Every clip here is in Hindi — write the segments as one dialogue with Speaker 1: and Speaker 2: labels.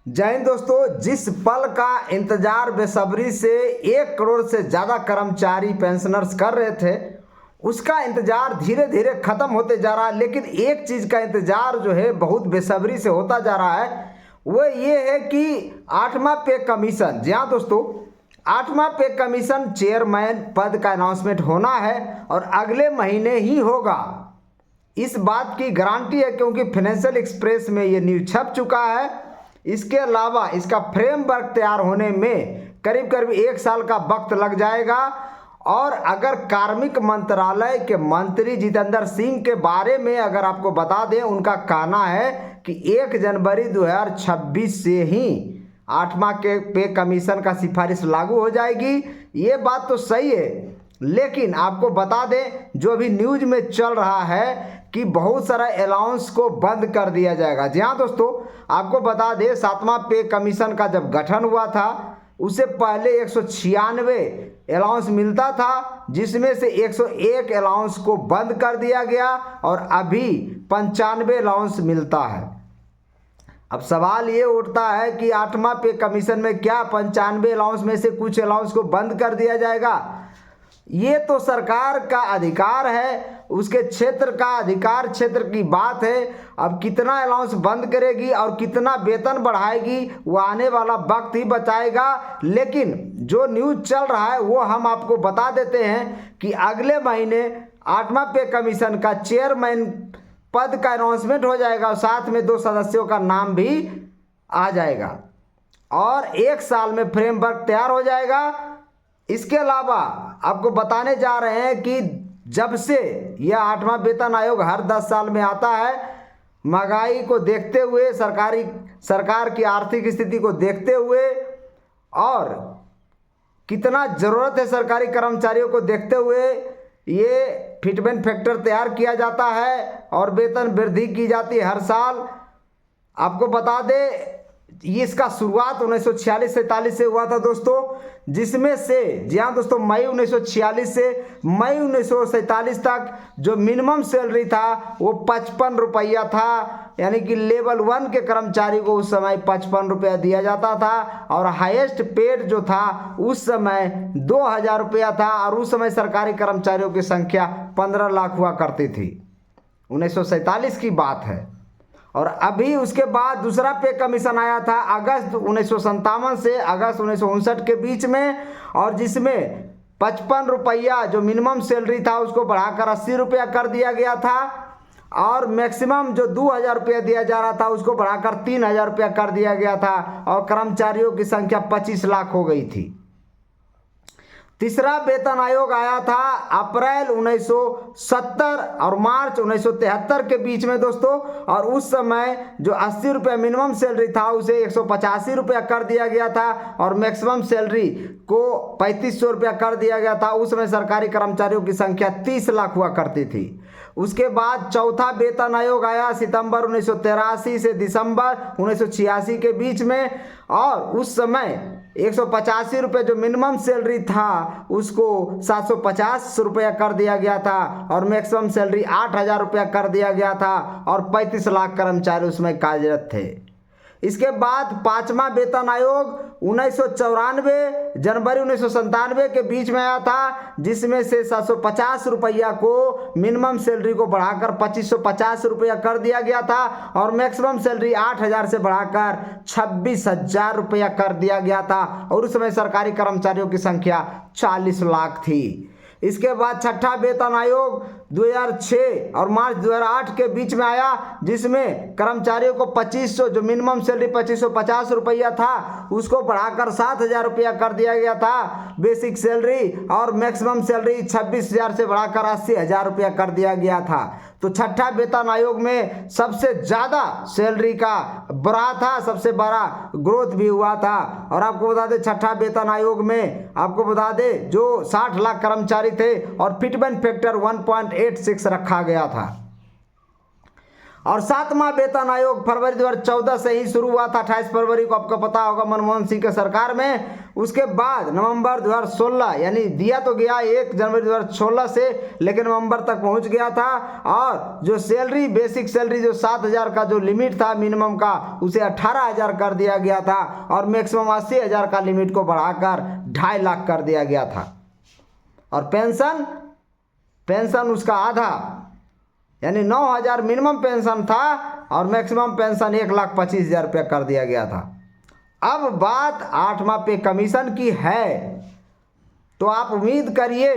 Speaker 1: जय हिंद दोस्तों। जिस पल का इंतजार बेसब्री से 1 करोड़ से ज़्यादा कर्मचारी पेंशनर्स कर रहे थे, उसका इंतजार धीरे धीरे ख़त्म होते जा रहा है। लेकिन एक चीज़ का इंतजार जो है बहुत बेसब्री से होता जा रहा है, वो ये है कि 8वां पे कमीशन। जी हाँ दोस्तों, 8वां पे कमीशन चेयरमैन पद का अनाउंसमेंट होना है और अगले महीने ही होगा। इस बात की गारंटी है क्योंकि फाइनेंशियल एक्सप्रेस में ये न्यूज़ छप चुका है। इसके अलावा इसका फ्रेमवर्क तैयार होने में करीब करीब 1 साल का वक्त लग जाएगा। और अगर कार्मिक मंत्रालय के मंत्री जितेंद्र सिंह के बारे में अगर आपको बता दें, उनका कहना है कि 1 जनवरी 2026 से ही 8वां के पे कमीशन का सिफारिश लागू हो जाएगी। ये बात तो सही है, लेकिन आपको बता दें जो अभी न्यूज़ में चल रहा है कि बहुत सारा अलाउंस को बंद कर दिया जाएगा। जी हाँ दोस्तों, आपको बता दें 7वां पे कमीशन का जब गठन हुआ था, उससे पहले 196 अलाउंस मिलता था, जिसमें से 101 अलाउंस को बंद कर दिया गया और अभी 95 अलाउंस मिलता है। अब सवाल ये उठता है कि 8वां पे कमीशन में क्या 95 अलाउंस में से कुछ अलाउंस को बंद कर दिया जाएगा? ये तो सरकार का अधिकार है, उसके क्षेत्र का अधिकार क्षेत्र की बात है। अब कितना अलाउंस बंद करेगी और कितना वेतन बढ़ाएगी वो आने वाला वक्त ही बताएगा। लेकिन जो न्यूज़ चल रहा है वो हम आपको बता देते हैं कि अगले महीने 8वां पे कमीशन का चेयरमैन पद का अनाउंसमेंट हो जाएगा और साथ में 2 सदस्यों का नाम भी आ जाएगा और 1 साल में फ्रेमवर्क तैयार हो जाएगा। इसके अलावा आपको बताने जा रहे हैं कि जब से यह 8वां वेतन आयोग हर 10 साल में आता है, महंगाई को देखते हुए, सरकार की आर्थिक स्थिति को देखते हुए और कितना ज़रूरत है सरकारी कर्मचारियों को देखते हुए, ये फिटमेंट फैक्टर तैयार किया जाता है और वेतन वृद्धि की जाती है हर साल। आपको बता दें ये इसका शुरुआत 1946-47 से हुआ था दोस्तों, जिसमें से जी हाँ दोस्तों, मई 1946 से मई 1947 तक जो मिनिमम सैलरी था वो 55 रुपया था। यानी कि लेवल 1 के कर्मचारी को उस समय 55 रुपया दिया जाता था और हाईएस्ट पेड जो था उस समय 2000 रुपया था। और उस समय सरकारी कर्मचारियों की संख्या 15 लाख हुआ करती थी। 1947 की बात है। और अभी उसके बाद दूसरा पे कमीशन आया था अगस्त 1957 से अगस्त 1959 के बीच में, और जिसमें 55 रुपया जो मिनिमम सैलरी था उसको बढ़ाकर 80 रुपया कर दिया गया था और मैक्सिमम जो 2000 रुपया दिया जा रहा था उसको बढ़ाकर 3000 रुपया कर दिया गया था और कर्मचारियों की संख्या 25 लाख हो गई थी। तीसरा वेतन आयोग आया था अप्रैल 1970 और मार्च 1973 के बीच में दोस्तों, और उस समय जो 80 रुपये मिनिमम सैलरी था उसे 185 रुपया कर दिया गया था और मैक्सिमम सैलरी को 3500 रुपया कर दिया गया था। उस समय सरकारी कर्मचारियों की संख्या 30 लाख हुआ करती थी। उसके बाद चौथा वेतन आयोग आया सितंबर 1983 से दिसंबर 1986 के बीच में, और उस समय 185 रुपये जो मिनिमम सैलरी था उसको 750 रुपया कर दिया गया था और मैक्सिमम सैलरी 8000 रुपया कर दिया गया था और 35 लाख कर्मचारी उसमें कार्यरत थे। इसके बाद 5वां वेतन आयोग 1994 जनवरी 1997 के बीच में आया था, जिसमें से 750 रुपया को मिनिमम सैलरी को बढ़ाकर 2550 रुपया कर दिया गया था और मैक्सिमम सैलरी 8000 से बढ़ाकर 26000 रुपया कर दिया गया था और उस समय सरकारी कर्मचारियों की संख्या 40 लाख थी। इसके बाद छठा वेतन आयोग 2006 और मार्च 2008 के बीच में आया, जिसमें कर्मचारियों को 2500 जो मिनिमम सैलरी 2550 रुपया था उसको बढ़ाकर 7000 रुपया कर दिया गया था बेसिक सैलरी, और मैक्सिमम सैलरी 26000 से बढ़ाकर 80000 रुपया कर दिया गया था। तो छठा वेतन आयोग में सबसे ज़्यादा सैलरी का बढ़ा था, सबसे बड़ा ग्रोथ भी हुआ था। और आपको बता दें छठा वेतन आयोग में आपको बता दें जो 60 लाख कर्मचारी थे और फिटमेंट फैक्टर 1.86 रखा गया था। और 7वां वेतन आयोग फरवरी 2014 से ही शुरू हुआ था, 28 फरवरी को, आपको पता होगा, मनमोहन सिंह के सरकार में। उसके बाद नवंबर 2016, यानी दिया तो गया 1 जनवरी 2016 से, लेकिन नवंबर तक पहुंच गया था। और जो सैलरी, बेसिक सैलरी जो 7,000 का जो लिमिट था मिनिमम का, उसे 18,000 कर दिया गया था, और मैक्सिमम 80,000 का लिमिट को बढ़ाकर 2.5 लाख कर दिया गया था। और पेंशन उसका आधा, यानी 9,000 मिनिमम पेंशन था और मैक्सिमम पेंशन 1,25,000 रुपये कर दिया गया था। अब बात 8वां पे कमीशन की है, तो आप उम्मीद करिए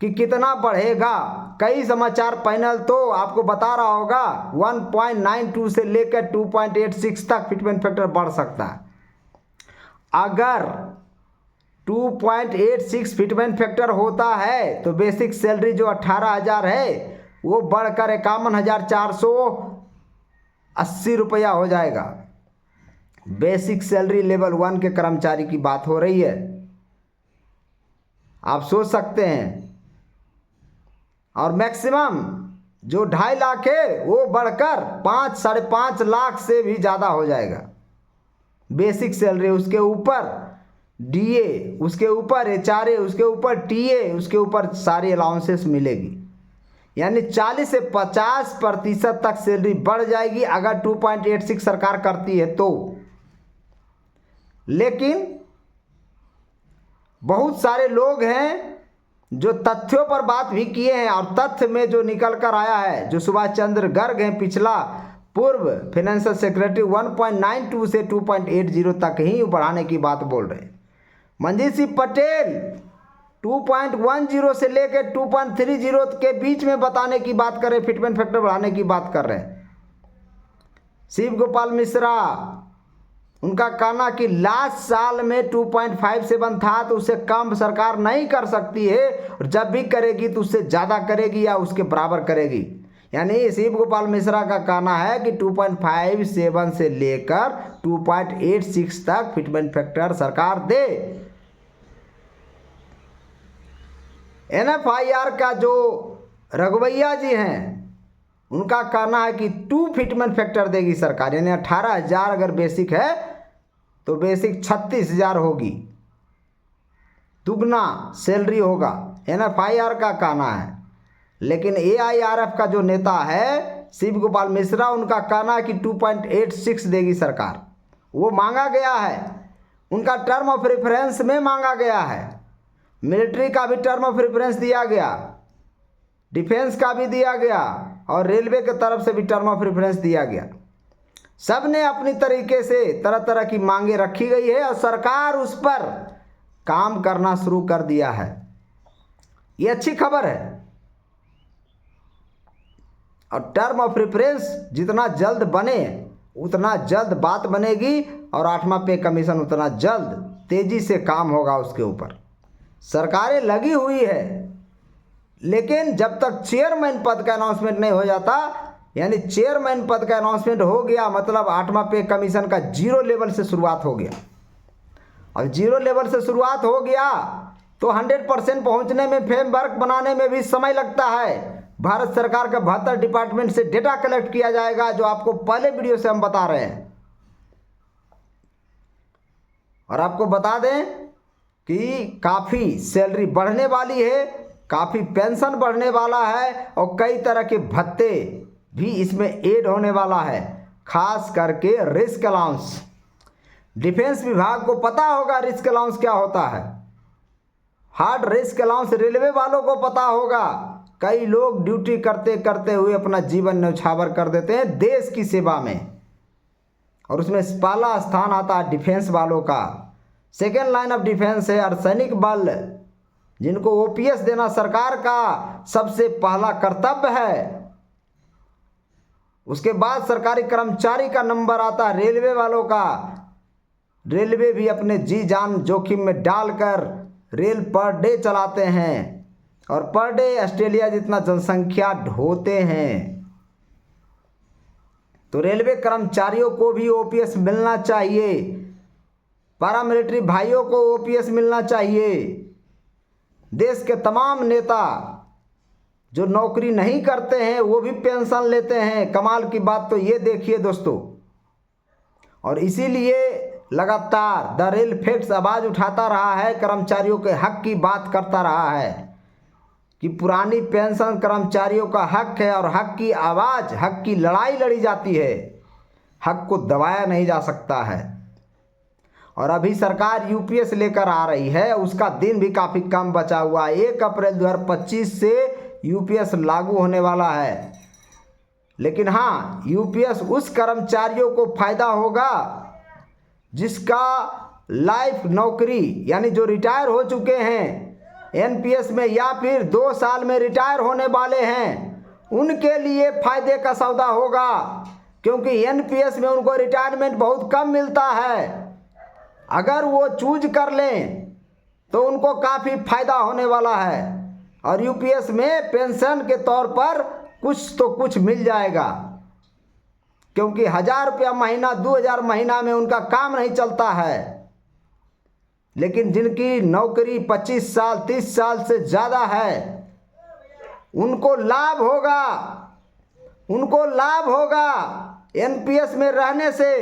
Speaker 1: कि कितना बढ़ेगा। कई समाचार पैनल तो आपको बता रहा होगा 1.92 से लेकर 2.86 तक फिटमेंट फैक्टर बढ़ सकता है। अगर 2.86 फिटमेंट फैक्टर होता है तो बेसिक सैलरी जो 18,000 है वो बढ़कर 51,480 रुपया हो जाएगा। बेसिक सैलरी लेवल 1 के कर्मचारी की बात हो रही है, आप सोच सकते हैं। और मैक्सिमम जो 2.5 लाख है वो बढ़कर 5, 5.5 लाख से भी ज़्यादा हो जाएगा बेसिक सैलरी। उसके ऊपर डीए, उसके ऊपर एचआरए, उसके ऊपर टीए, उसके ऊपर सारी अलाउंसेस मिलेगी, यानी 40 से 50% तक सैलरी बढ़ जाएगी अगर 2.86 सरकार करती है तो। लेकिन बहुत सारे लोग हैं जो तथ्यों पर बात भी किए हैं, और तथ्य में जो निकल कर आया है, जो सुभाष चंद्र गर्ग हैं, पिछला पूर्व फाइनेंशियल सेक्रेटरी, 1.92 से 2.80 तक ही बढ़ाने की बात बोल रहे हैं। मंजीत सिंह पटेल 2.10 से लेकर 2.30 के बीच में बताने की बात कर रहे, फिटमेंट फैक्टर बढ़ाने की बात कर रहे हैं। शिव गोपाल मिश्रा, उनका कहना कि लास्ट साल में 2.57 था तो उससे कम सरकार नहीं कर सकती है, और जब भी करेगी तो उससे ज़्यादा करेगी या उसके बराबर करेगी। यानी शिव गोपाल मिश्रा का कहना है कि 2.57 से लेकर 2.86 तक फिटमेंट फैक्टर सरकार दे। NFIR का जो रघुवैया जी हैं, उनका कहना है कि 2 फिटमेंट फैक्टर देगी सरकार, यानी 18,000 अगर बेसिक है तो बेसिक 36,000 होगी, दुगना सैलरी होगा, NFIR का कहना है। लेकिन AIRF का जो नेता है शिव गोपाल मिश्रा, उनका कहना है कि 2.86 देगी सरकार। वो मांगा गया है, उनका टर्म ऑफ रेफरेंस में मांगा गया है। मिलिट्री का भी टर्म ऑफ रेफरेंस दिया गया, डिफेंस का भी दिया गया, और रेलवे के तरफ से भी टर्म ऑफ रेफरेंस दिया गया। सब ने अपनी तरीके से तरह तरह की मांगे रखी गई है, और सरकार उस पर काम करना शुरू कर दिया है। ये अच्छी खबर है। और टर्म ऑफ रेफरेंस जितना जल्द बने उतना जल्द बात बनेगी, और 8वां पे कमीशन उतना जल्द तेजी से काम होगा उसके ऊपर। सरकारें लगी हुई है, लेकिन जब तक चेयरमैन पद का अनाउंसमेंट नहीं हो जाता, यानी चेयरमैन पद का अनाउंसमेंट हो गया मतलब 8वां पे कमीशन का 0 लेवल से शुरुआत हो गया। और 0 लेवल से शुरुआत हो गया तो 100% पहुंचने में, फ्रेमवर्क बनाने में भी समय लगता है। भारत सरकार का 72 डिपार्टमेंट से डेटा कलेक्ट किया जाएगा, जो आपको पहले वीडियो से हम बता रहे हैं। और आपको बता दें कि काफ़ी सैलरी बढ़ने वाली है, काफ़ी पेंशन बढ़ने वाला है, और कई तरह के भत्ते भी इसमें ऐड होने वाला है, खास करके रिस्क अलाउंस। डिफेंस विभाग को पता होगा रिस्क अलाउंस क्या होता है। हार्ड रिस्क अलाउंस रेलवे वालों को पता होगा। कई लोग ड्यूटी करते करते हुए अपना जीवन न्यौछावर कर देते हैं देश की सेवा में, और उसमें पहला स्थान आता है डिफेंस वालों का। सेकेंड लाइन ऑफ डिफेंस है अर्धसैनिक बल, जिनको OPS देना सरकार का सबसे पहला कर्तव्य है। उसके बाद सरकारी कर्मचारी का नंबर आता है रेलवे वालों का। रेलवे भी अपने जी जान जोखिम में डालकर रेल पर डे चलाते हैं, और पर डे ऑस्ट्रेलिया जितना जनसंख्या ढोते हैं। तो रेलवे कर्मचारियों को भी OPS मिलना चाहिए, पैरामिलिट्री भाइयों को OPS मिलना चाहिए। देश के तमाम नेता जो नौकरी नहीं करते हैं वो भी पेंशन लेते हैं। कमाल की बात तो ये देखिए दोस्तों। और इसीलिए लगातार द रियल फैक्ट्स आवाज़ उठाता रहा है, कर्मचारियों के हक की बात करता रहा है कि पुरानी पेंशन कर्मचारियों का हक है और हक की आवाज़, हक की लड़ाई लड़ी जाती है, हक को दबाया नहीं जा सकता है। और अभी सरकार यूपीएस लेकर आ रही है, उसका दिन भी काफ़ी कम बचा हुआ है। 1 अप्रैल 2025 से यूपीएस लागू होने वाला है। लेकिन हाँ, यूपीएस उस कर्मचारियों को फायदा होगा जिसका लाइफ नौकरी, यानी जो रिटायर हो चुके हैं एनपीएस में या फिर 2 साल में रिटायर होने वाले हैं, उनके लिए फायदे का सौदा होगा। क्योंकि एनपीएस में उनको रिटायरमेंट बहुत कम मिलता है। अगर वो चूज कर लें तो उनको काफ़ी फायदा होने वाला है। और यूपीएस में पेंशन के तौर पर कुछ तो कुछ मिल जाएगा, क्योंकि 1000 रुपया महीना, 2000 महीना में उनका काम नहीं चलता है। लेकिन जिनकी नौकरी 25 साल 30 साल से ज़्यादा है, उनको लाभ होगा, उनको लाभ होगा एनपीएस में रहने से,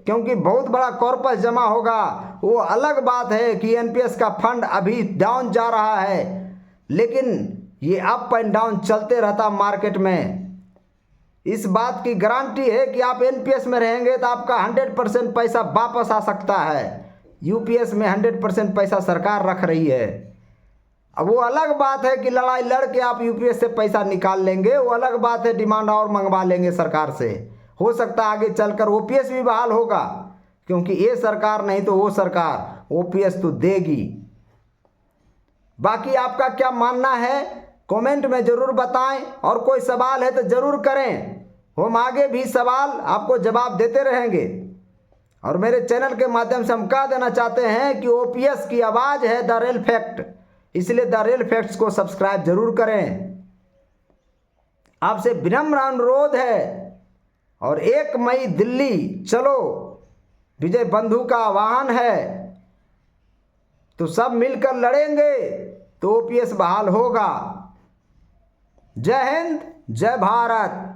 Speaker 1: क्योंकि बहुत बड़ा कॉर्पस जमा होगा। वो अलग बात है कि एनपीएस का फंड अभी डाउन जा रहा है, लेकिन ये अप एंड डाउन चलते रहता मार्केट में। इस बात की गारंटी है कि आप एनपीएस में रहेंगे तो आपका 100% पैसा वापस आ सकता है। यूपीएस में 100% पैसा सरकार रख रही है। अब वो अलग बात है कि लड़ाई लड़ के आप यूपीएस से पैसा निकाल लेंगे, वो अलग बात है, डिमांड और मंगवा लेंगे सरकार से। हो सकता है आगे चलकर ओपीएस भी बहाल होगा, क्योंकि ये सरकार नहीं तो वो सरकार ओपीएस तो देगी। बाकी आपका क्या मानना है कमेंट में ज़रूर बताएं, और कोई सवाल है तो ज़रूर करें। हम आगे भी सवाल आपको जवाब देते रहेंगे। और मेरे चैनल के माध्यम से हम कह देना चाहते हैं कि ओपीएस की आवाज़ है द रियल फैक्ट, इसलिए द रियल फैक्ट्स को सब्सक्राइब जरूर करें। आपसे विनम्र अनुरोध है। और 1 मई दिल्ली चलो विजय बंधु का आह्वान है, तो सब मिलकर लड़ेंगे तो ओपीएस बहाल होगा। जय हिंद, जय भारत।